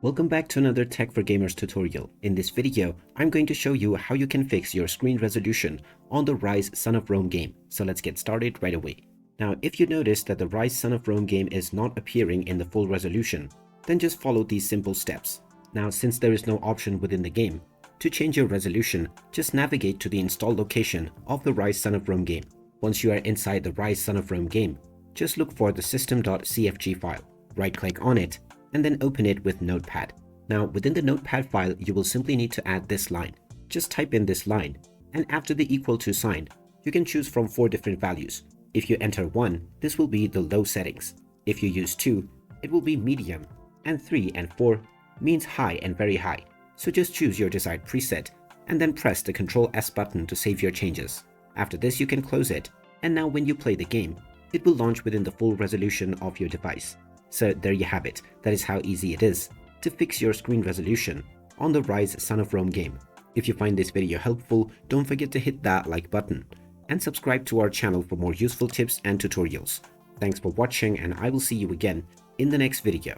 Welcome back to another Tech for Gamers tutorial. In this video, I'm going to show you how you can fix your screen resolution on the Ryse Son of Rome game. So let's get started right away. Now, if you notice that the Ryse Son of Rome game is not appearing in the full resolution, then just follow these simple steps. Now, since there is no option within the game, to change your resolution, just navigate to the install location of the Ryse Son of Rome game. Once you are inside the Ryse Son of Rome game, just look for the system.cfg file, right-click on it, and then open it with Notepad. Now, within the Notepad file, you will simply need to add this line. Just type in this line, and after the equal to sign, you can choose from 4 different values. If you enter 1, this will be the low settings. If you use 2, it will be medium, and 3 and 4 means high and very high. So just choose your desired preset, and then press the Ctrl S button to save your changes. After this, you can close it, and now when you play the game, it will launch within the full resolution of your device. So there you have it. That is how easy it is to fix your screen resolution on the Ryse Son of Rome game. If you find this video helpful, don't forget to hit that like button and subscribe to our channel for more useful tips and tutorials. Thanks for watching, and I will see you again in the next video.